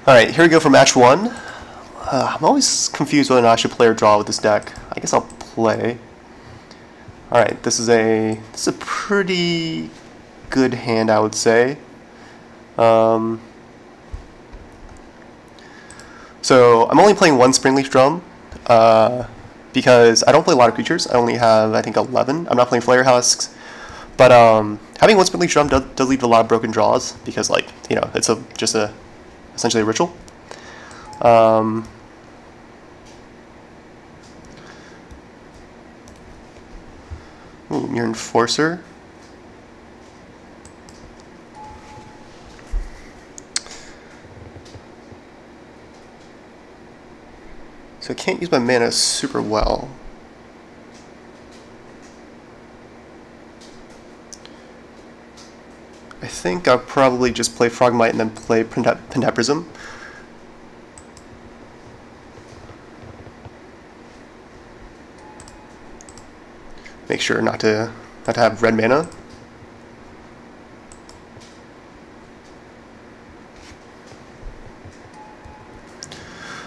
Alright, here we go for match 1. I'm always confused whether or not I should play or draw with this deck. I guess I'll play. Alright, this is a pretty good hand, I would say. So I'm only playing one Springleaf Drum because I don't play a lot of creatures. I only have, I think, 11. I'm not playing Flare Husks, but having one Springleaf Drum does lead to a lot of broken draws because, like, you know, it's essentially a ritual. Ooh, Mere Enforcer. So I can't use my mana super well. I think I'll probably just play Frogmite and then play Pentad Prism. Make sure not to have red mana.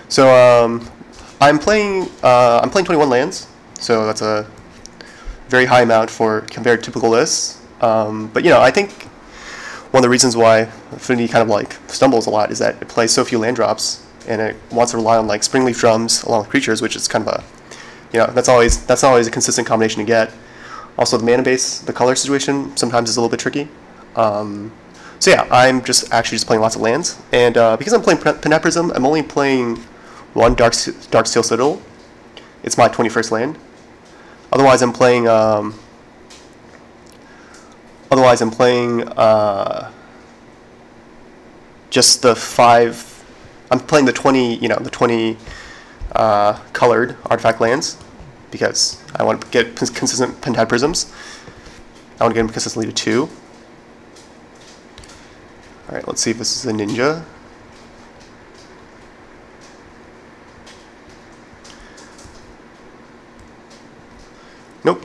So I'm playing 21 lands, so that's a very high amount for compared to typical lists. But you know, I think one of the reasons why Affinity kind of like stumbles a lot is that it plays so few land drops, and it wants to rely on like Springleaf Drums along with creatures, which is kind of a, you know, that's always a consistent combination to get. Also, the mana base, the color situation sometimes is a little bit tricky. So yeah, I'm actually just playing lots of lands, and because I'm playing Pentad Prism, I'm only playing one Darksteel Citadel. It's my 21st land. Otherwise, I'm playing just the 5. I'm playing the 20, you know, the 20 colored artifact lands because I want to get consistent Pentad Prisms. I want to get them consistently to 2. All right, let's see if this is a ninja. Nope.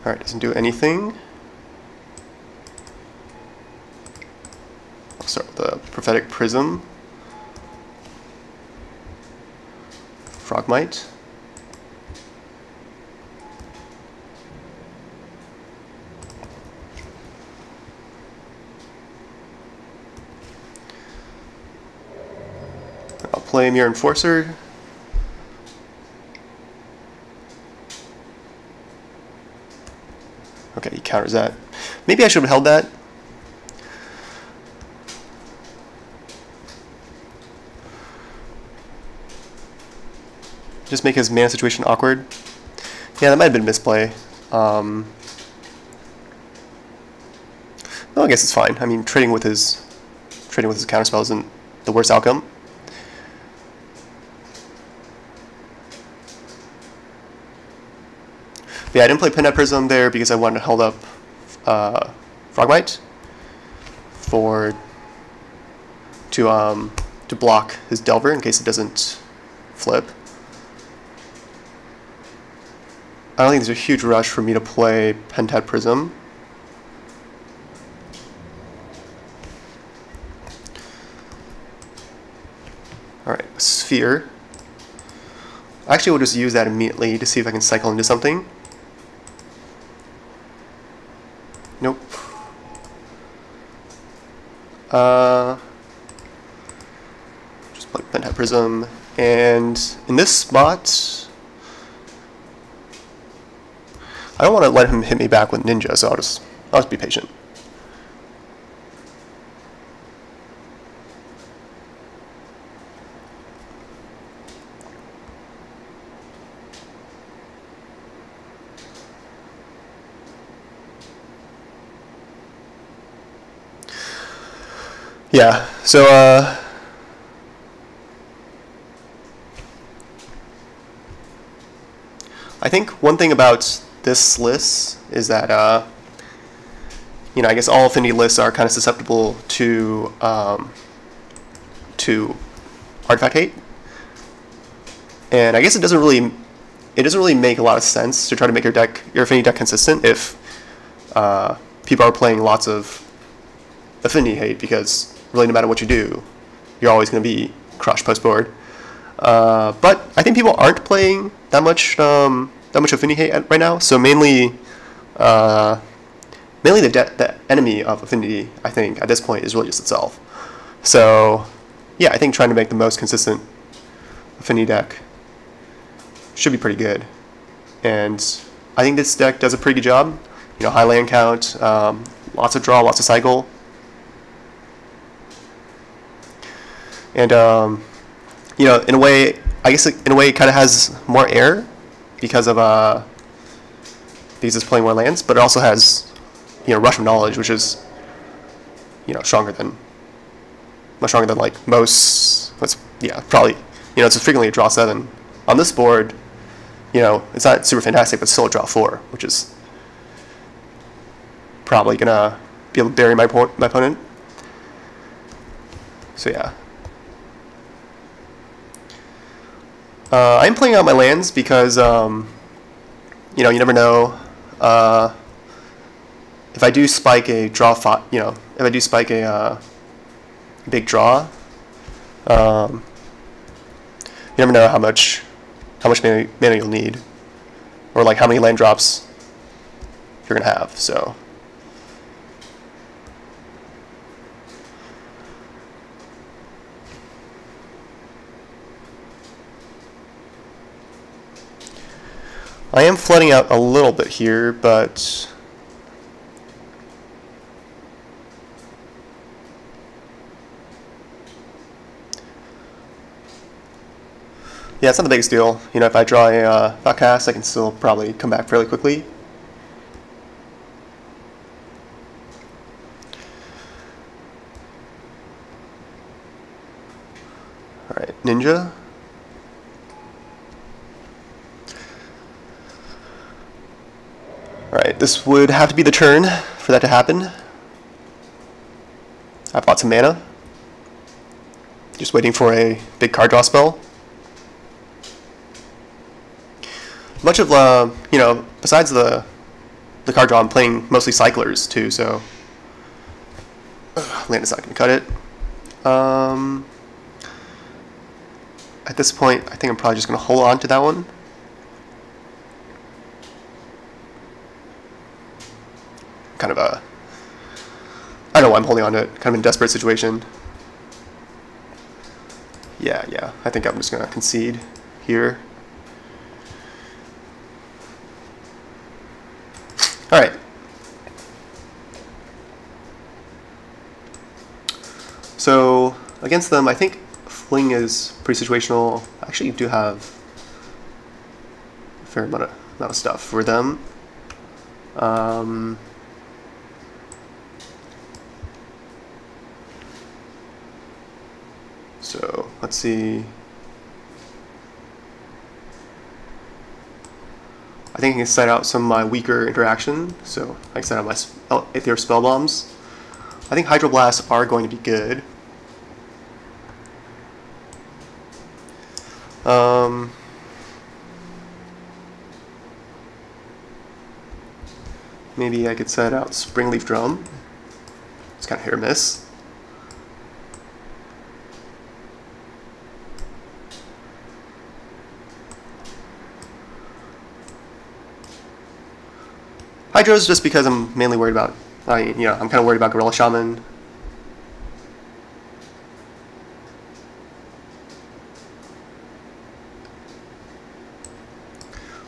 Alright, doesn't do anything. I'll start with the Prophetic Prism. Frogmite. I'll play Mere Enforcer. Okay, he counters that. Maybe I should have held that. Just make his mana situation awkward. Yeah, that might have been misplay. Well, I guess it's fine. I mean, trading with his counterspell isn't the worst outcome. But yeah, I didn't play Pentad Prism there because I wanted to hold up Frogmite to block his Delver in case it doesn't flip. I don't think there's a huge rush for me to play Pentad Prism. Alright, Sphere. I actually will just use that immediately to see if I can cycle into something. Nope. Just play Pentad Prism, and in this spot, I don't want to let him hit me back with Ninja, so I'll just be patient. Yeah, so I think one thing about this list is that you know, I guess all Affinity lists are kind of susceptible to to artifact hate, and I guess it doesn't really make a lot of sense to try to make your Affinity deck consistent if people are playing lots of Affinity hate, because really no matter what you do, you're always going to be crushed post board. But I think people aren't playing that much Affinity hate right now, so mainly the enemy of Affinity, I think, at this point is really just itself. So yeah, I think trying to make the most consistent Affinity deck should be pretty good. And I think this deck does a pretty good job. You know, high land count, lots of draw, lots of cycle. And you know, in a way, I guess in a way it kind of has more air because it's playing more lands, but it also has, you know, Rush of Knowledge, which is, you know, much stronger than like most. Probably, you know, it's frequently a draw 7 on this board. You know, it's not super fantastic, but still a draw 4, which is probably gonna be able to bury my opponent. So yeah. I'm playing out my lands because, you know, you never know. If I do spike a draw, if I do spike a big draw, you never know how much mana you'll need, or like how many land drops you're gonna have. So. I am flooding out a little bit here, but yeah, it's not the biggest deal. You know, if I draw a cast, I can still probably come back fairly quickly. All right, Ninja. Alright, this would have to be the turn for that to happen. I have lots of mana. Just waiting for a big card draw spell. Much of, you know, besides the card draw, I'm playing mostly cyclers too, so land is not going to cut it. At this point, I think I'm probably just going to hold on to that one. Kind of a, I don't know why I'm holding on to it, kind of in a desperate situation. Yeah, I think I'm just going to concede here. Alright. So, against them, I think Fling is pretty situational. I actually do have a fair amount of stuff for them. So let's see. I think I can set out some of my weaker interaction. So I can set out my Aether Spell Bombs. I think Hydroblasts are going to be good. Maybe I could set out Springleaf Drum. It's kind of hit or miss. Hydros just because I'm mainly worried about, I'm kind of worried about Gorilla Shaman.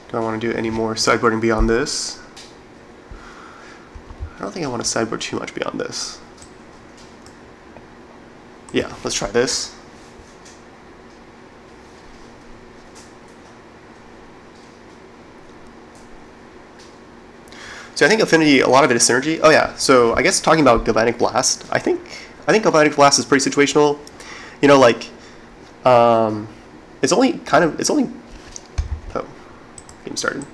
Do I want to do any more sideboarding beyond this? I don't think I want to sideboard too much beyond this. Yeah, let's try this. So I think Affinity, a lot of it is synergy. Oh yeah, so I guess talking about Galvanic Blast, I think Galvanic Blast is pretty situational. You know, like, it's only, oh, game started.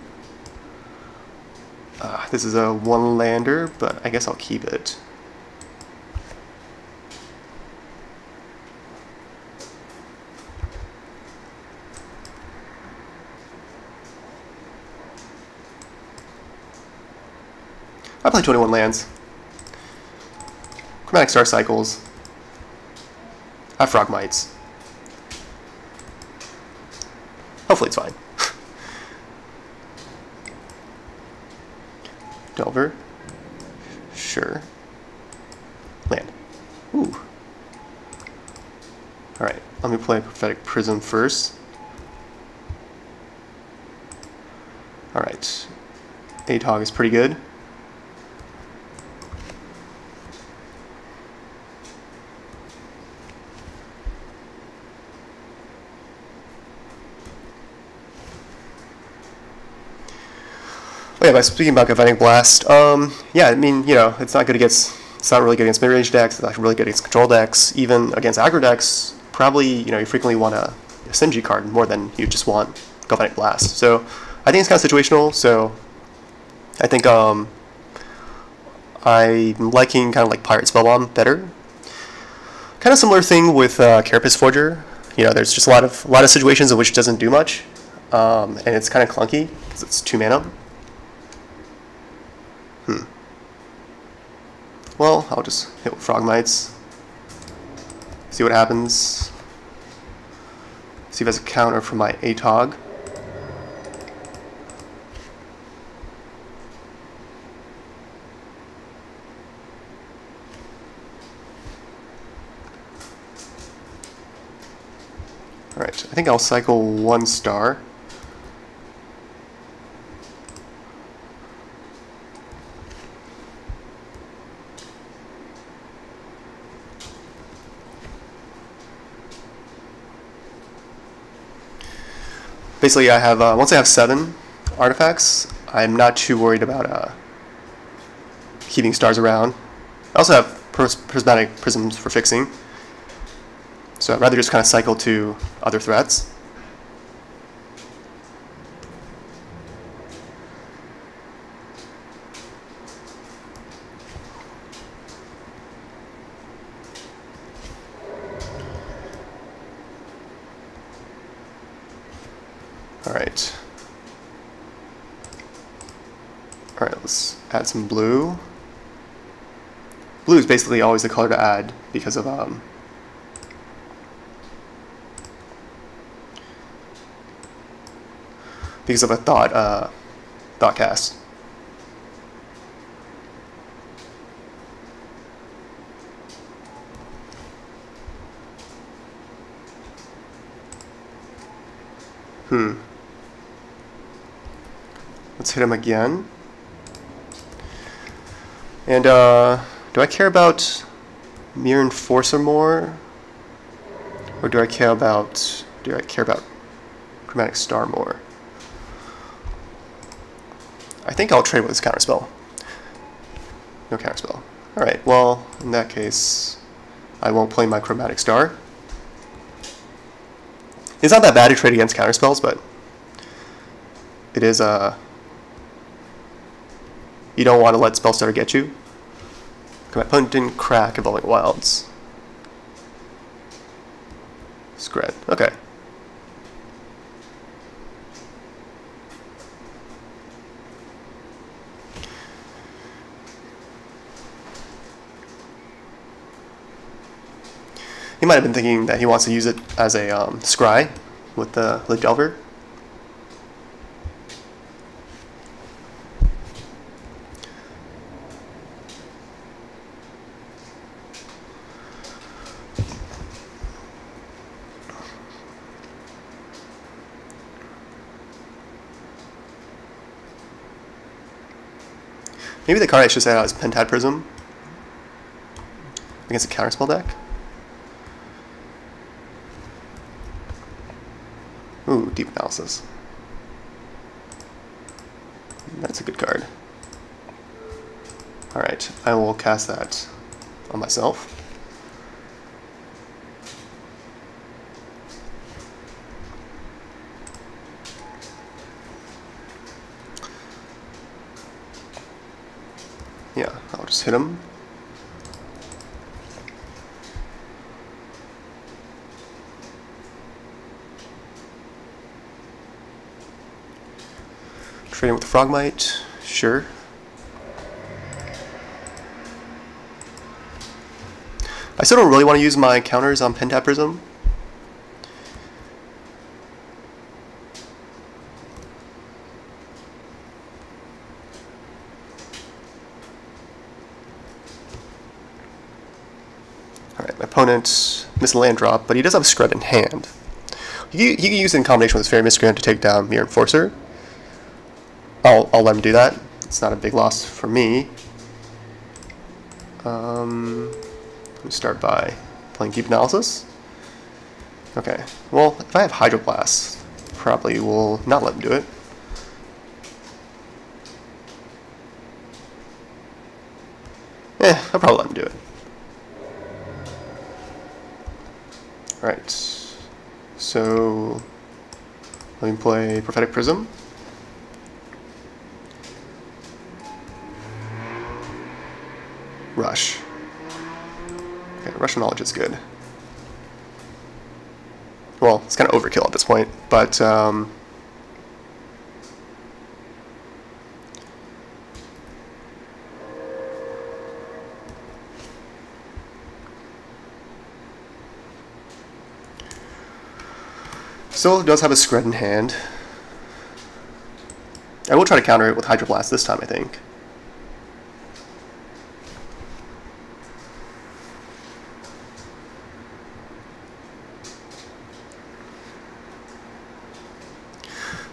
This is a one-lander, but I guess I'll keep it. I play 21 lands. Chromatic Star cycles. I have Frogmites. Hopefully it's fine. Delver. Sure. Land. Ooh. Alright, let me play Prophetic Prism first. Alright. ATOG is pretty good. Yeah, by speaking about Galvanic Blast, yeah, I mean, you know, it's not really good against mid-range decks, it's not really good against control decks, even against aggro decks, probably, you know, you frequently want a Synergy card more than you just want Galvanic Blast. So, I think it's kind of situational, so I think, I'm liking kind of like Pirate Spellbomb better. Kind of similar thing with Carapace Forger. You know, there's just a lot of situations in which it doesn't do much, and it's kind of clunky, because it's 2 mana. Well, I'll just hit with Frogmites. See what happens. See if there's a counter for my ATOG. Alright, I think I'll cycle 1 star. Basically, I have once I have 7 artifacts, I'm not too worried about keeping stars around. I also have prismatic prisms for fixing, so I'd rather just kind of cycle to other threats. Alright. Alright, let's add some blue. Blue is basically always the color to add because of a thought cast. Let's hit him again. And do I care about Mirror Enforcer more, or do I care about Chromatic Star more? I think I'll trade with this counterspell. No counterspell. All right. Well, in that case, I won't play my Chromatic Star. It's not that bad to trade against counterspells, but it is you don't want to let Spellstutter get you. My opponent didn't crack Evolving Wilds. Scred. Okay. He might have been thinking that he wants to use it as a scry with the Delver. Maybe the card I should say out is Pentad Prism against a counterspell deck. Ooh, Deep Analysis. That's a good card. Alright, I will cast that on myself. Yeah, I'll just hit him. Trading with the Frogmite, sure. still don't really want to use my counters on Pentad Prism. Alright, my opponent missed a land drop, but he does have a Scred in hand. He can use it in combination with his Fairy Miscreant to take down Mirror Enforcer. I'll let him do that. It's not a big loss for me. Let me start by playing Deep Analysis. Okay, well, if I have Hydroblast, probably will not let him do it. I'll probably let him do it. Alright, so let me play Prophetic Prism. Rush. Okay, Rush of Knowledge is good. Well, it's kind of overkill at this point, but still does have a Scred in hand. I will try to counter it with Hydroblast this time, I think.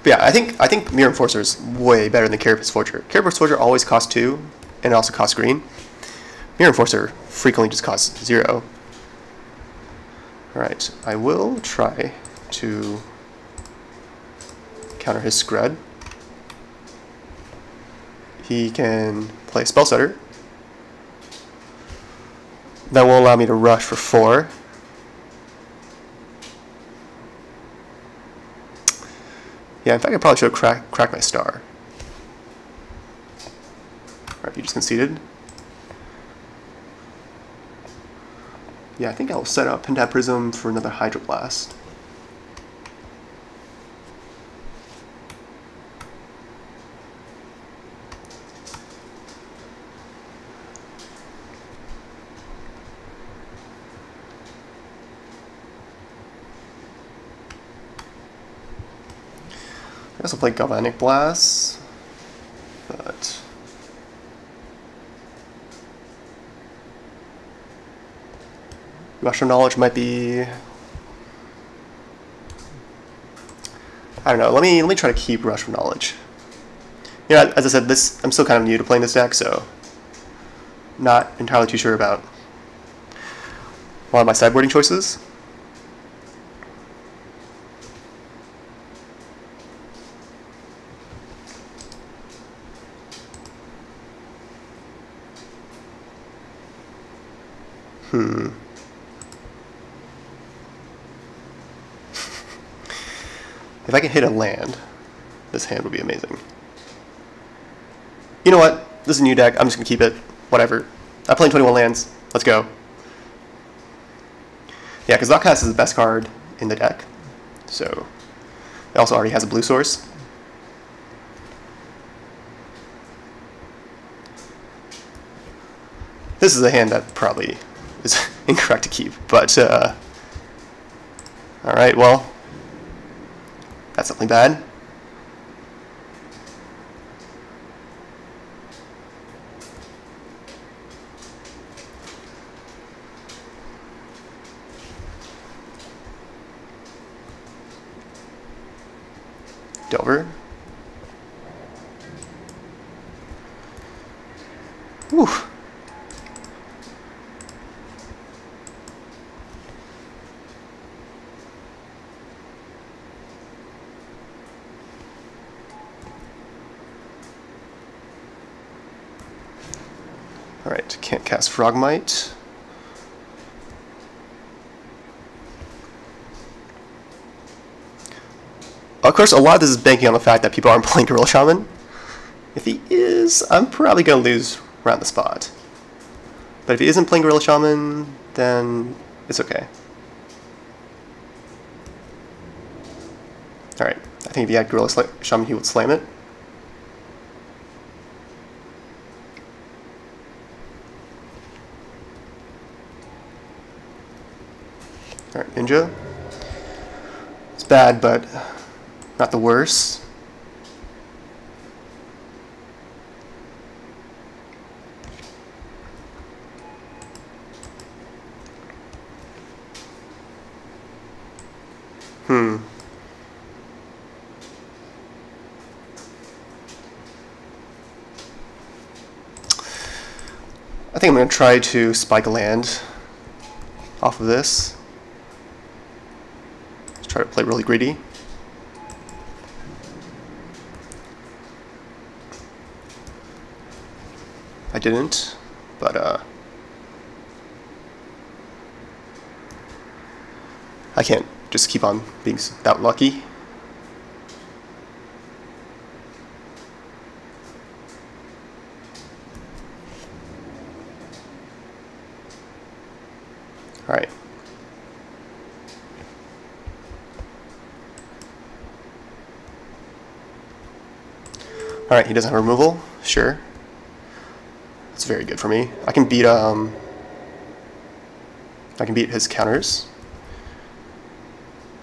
But yeah, I think Mirror Enforcer is way better than Carapace Forger. Carapace Forger always costs 2, and it also costs green. Mirror Enforcer frequently just costs 0. Alright, I will try to counter his Scred. He can play Spell Setter. That will allow me to rush for 4. Yeah, in fact, I probably should have cracked my star. Alright, you just conceded. Yeah, I think I'll set up Pentad Prism for another Hydroblast. I also play Galvanic Blast, but Rush of Knowledge might be. I don't know. Let me try to keep Rush of Knowledge. Yeah, as I said, I'm still kind of new to playing this deck, so not entirely too sure about a lot of my sideboarding choices. If I can hit a land, this hand would be amazing. You know what? This is a new deck. I'm just going to keep it. Whatever. I'm playing 21 lands. Let's go. Yeah, because Lockcast is the best card in the deck. So, it also already has a blue source. This is a hand that probably is incorrect to keep, but alright, well, that's something bad. Delver. Whew. Alright, can't cast Frogmite. Of course, a lot of this is banking on the fact that people aren't playing Gorilla Shaman. If he is, I'm probably going to lose around the spot. But if he isn't playing Gorilla Shaman, then it's okay. Alright, I think if he had Gorilla Shaman, he would slam it. Alright, ninja. It's bad, but not the worst. I think I'm going to try to spike a land off of this. Let's try to play really greedy. I didn't, but I can't just keep on being that lucky. Alright. Alright, he doesn't have removal? Sure. That's very good for me. I can beat his counters.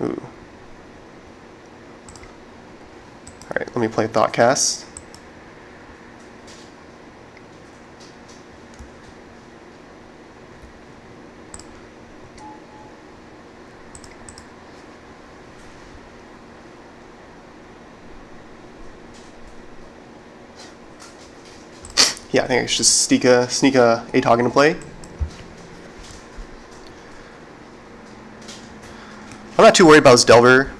Ooh. Alright, let me play Thoughtcast. Yeah, I think I should just sneak a ATOG into play. I'm not too worried about his Delver.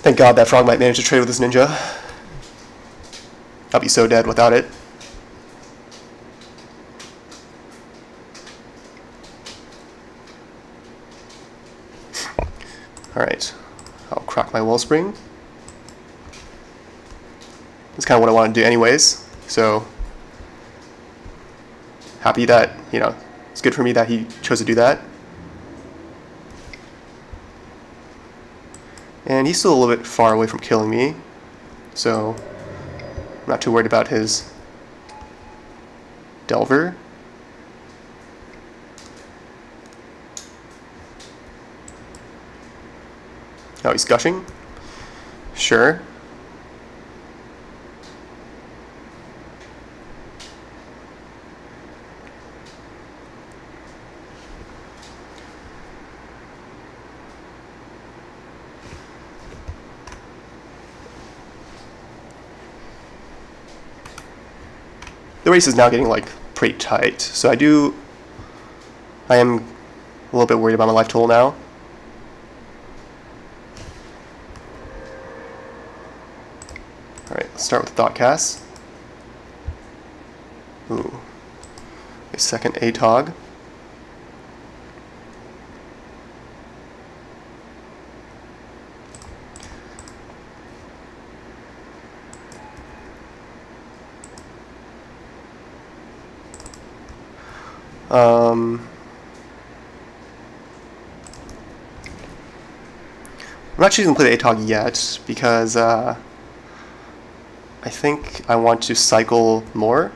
Thank God that Frog might manage to trade with this ninja. I'll be so dead without it. Alright, I'll crack my Wellspring. That's kind of what I want to do anyways, so happy that, you know, it's good for me that he chose to do that. And he's still a little bit far away from killing me, so I'm not too worried about his Delver. Oh, he's gushing? Sure. The race is now getting like pretty tight, so I am a little bit worried about my life total now. Alright, let's start with Thoughtcast. Ooh. A second ATOG. I'm not actually going to play the ATOG yet because I think I want to cycle more.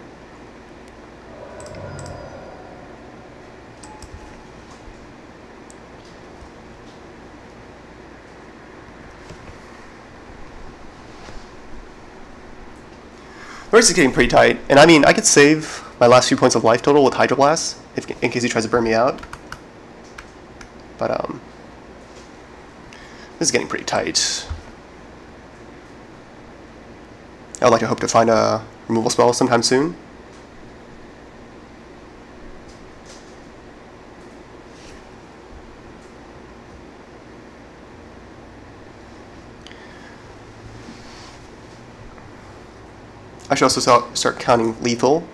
The race is getting pretty tight, and I mean, I could save my last few points of life total with Hydroblast in case he tries to burn me out. But this is getting pretty tight. I would like to hope to find a removal spell sometime soon. I should also start counting lethal.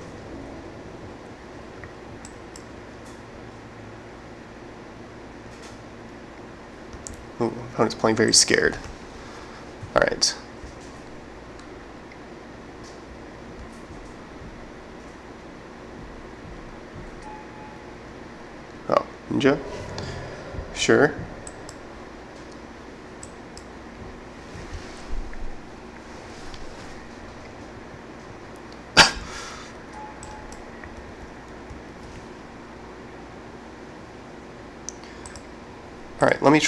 Ooh, opponent's playing very scared. Alright. Oh, ninja? Sure. All right, let me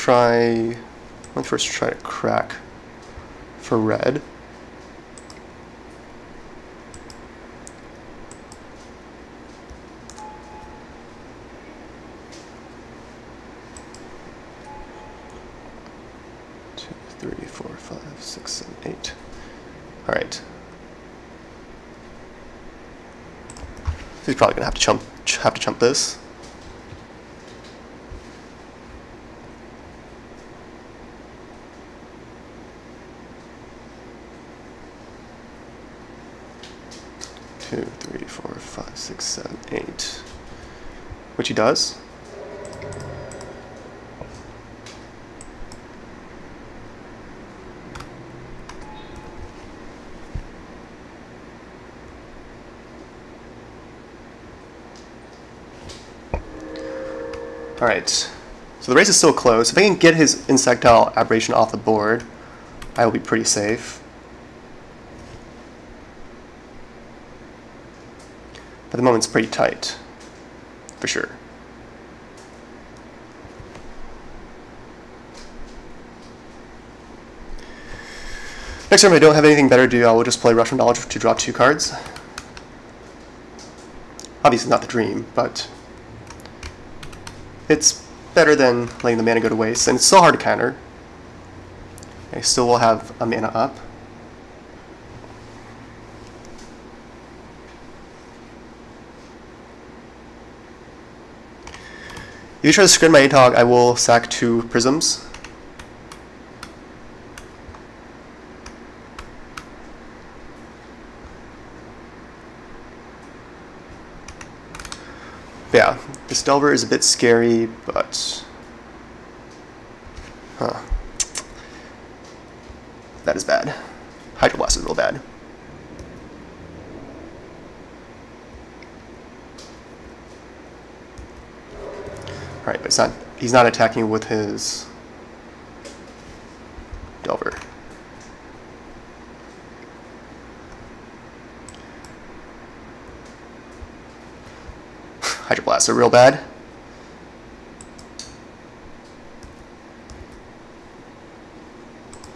first try to crack for red. Two, 3, 4, 5, 6, 7, 8. All right. So he's probably gonna have to chump this. Two, 3, 4, 5, 6, 7, 8. Which he does. Alright, so the race is still close. If I can get his Insectile Aberration off the board, I will be pretty safe. But the moment's pretty tight, for sure. Next time, if I don't have anything better to do, I will just play Rush of Knowledge to draw 2 cards. Obviously not the dream, but it's better than letting the mana go to waste, and it's still hard to counter. I still will have a mana up. If you try to screen my Atog, I will sack 2 Prisms. Yeah, this Delver is a bit scary, but that is bad. Hydroblast is real bad. Alright, but he's not attacking with his Delver. Hydroblast are real bad.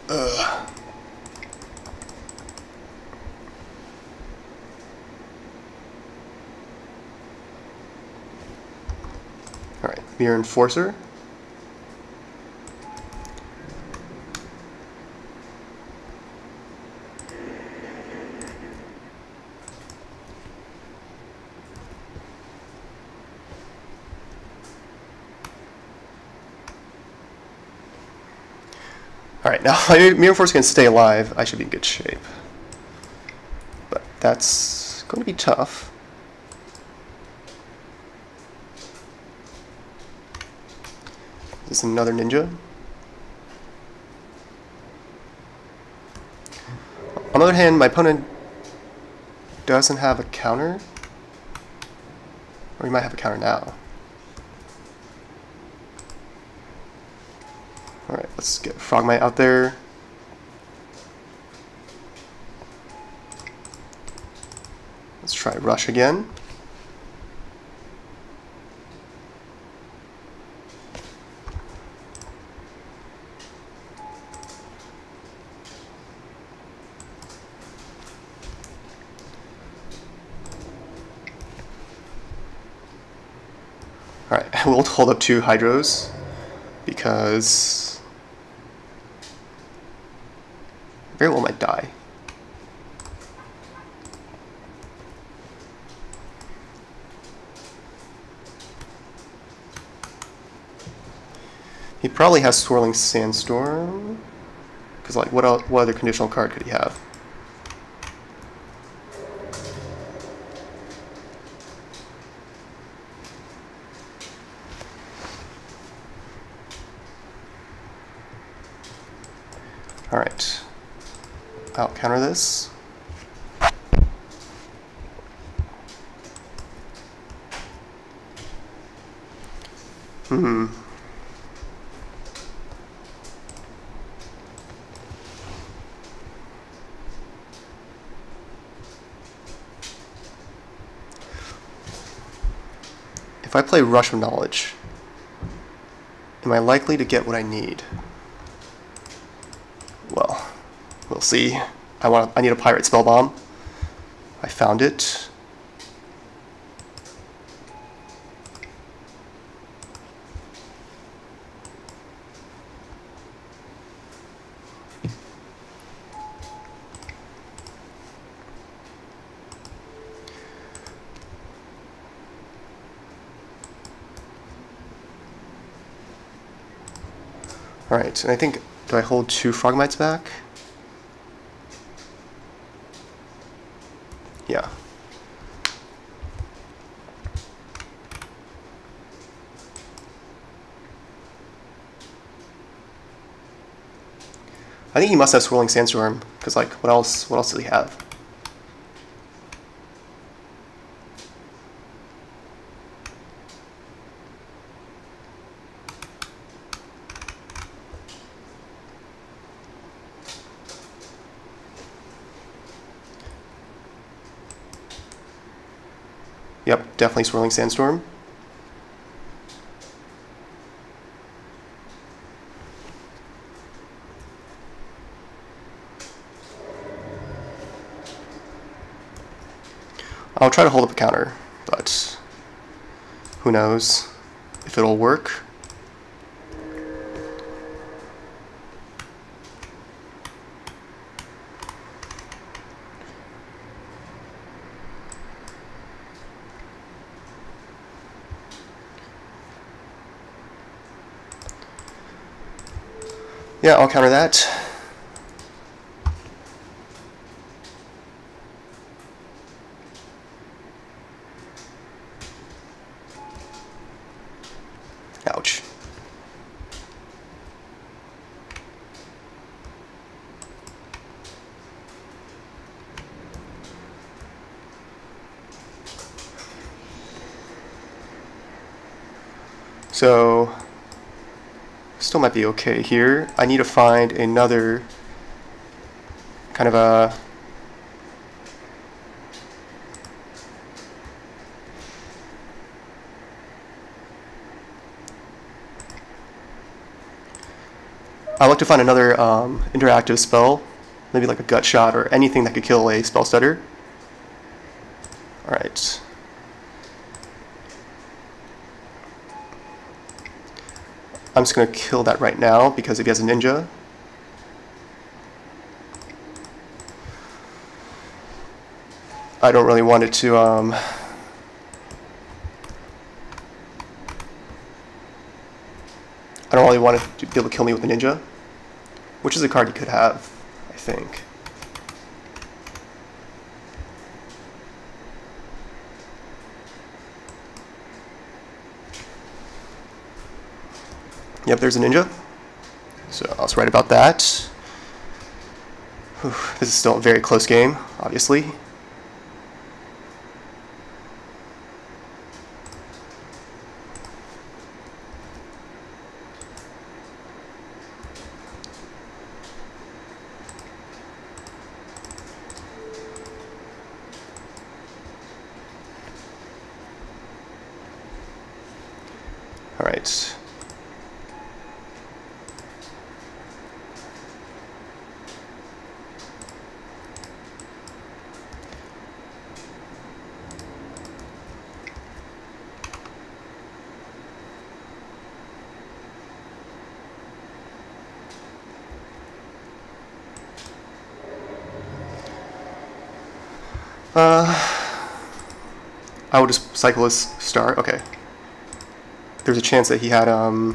Ugh. Alright, Mirror Enforcer. Alright, now if Mirror Enforcer can stay alive, I should be in good shape. But that's going to be tough. Is this another ninja? On the other hand, my opponent doesn't have a counter. Or he might have a counter now. Alright, let's get Frogmite out there. Let's try Rush again. Alright, I will hold up 2 Hydros because very well might die. He probably has Swirling Sandstorm, because like what other conditional card could he have? All right. I'll counter this. If I play Rush of Knowledge, am I likely to get what I need? Well, we'll see. I need a pirate spell bomb. I found it. Alright, and I think, do I hold 2 Frogmites back? Yeah. I think he must have Swirling Sandstorm, because like, what else does he have? Yep, definitely Swirling Sandstorm. I'll try to hold up a counter, but who knows if it'll work. Yeah, I'll counter that. Ouch. So, still might be okay here. I need to find another kind of a I look to find another interactive spell, maybe like a gut shot or anything that could kill a spell stutter. Alright. I'm just going to kill that right now because if he has a ninja. I don't really want it to I don't really want it to be able to kill me with a ninja, which is a card he could have, I think. Yep, there's a ninja. So I was right about that. Whew, this is still a very close game, obviously. All right. I will just cycle his star. Okay. There's a chance that he had a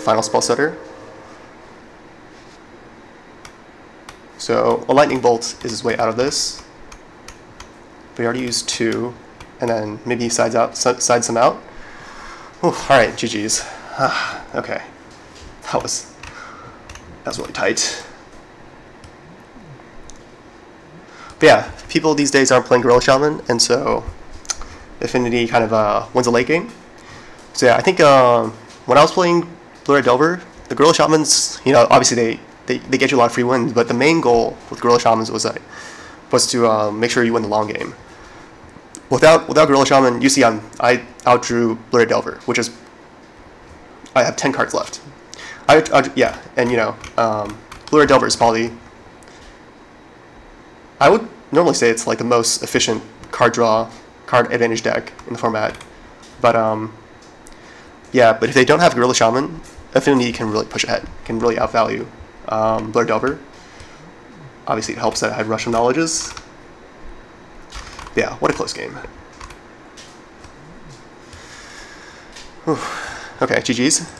final spell setter. So a lightning bolt is his way out of this. But he already used 2, and then maybe he sides some out. All right, GG's. Okay, that was really tight. But yeah, people these days aren't playing Gorilla Shaman, and so Affinity kind of wins a late game. So yeah, I think when I was playing Blue-Red Delver, the Gorilla Shamans, you know, obviously they get you a lot of free wins, but the main goal with Gorilla Shamans was to make sure you win the long game. Without Gorilla Shaman, you see I outdrew Blurry Delver, which is I have 10 cards left. Yeah, and you know, Blurry Delver is probably, I would normally say it's like the most efficient card advantage deck in the format, but yeah, but if they don't have Gorilla Shaman, Affinity can really push ahead, can really outvalue Blurry Delver. Obviously, it helps that I had Rush of Knowledges. Yeah, what a close game. Whew. Okay, GG's.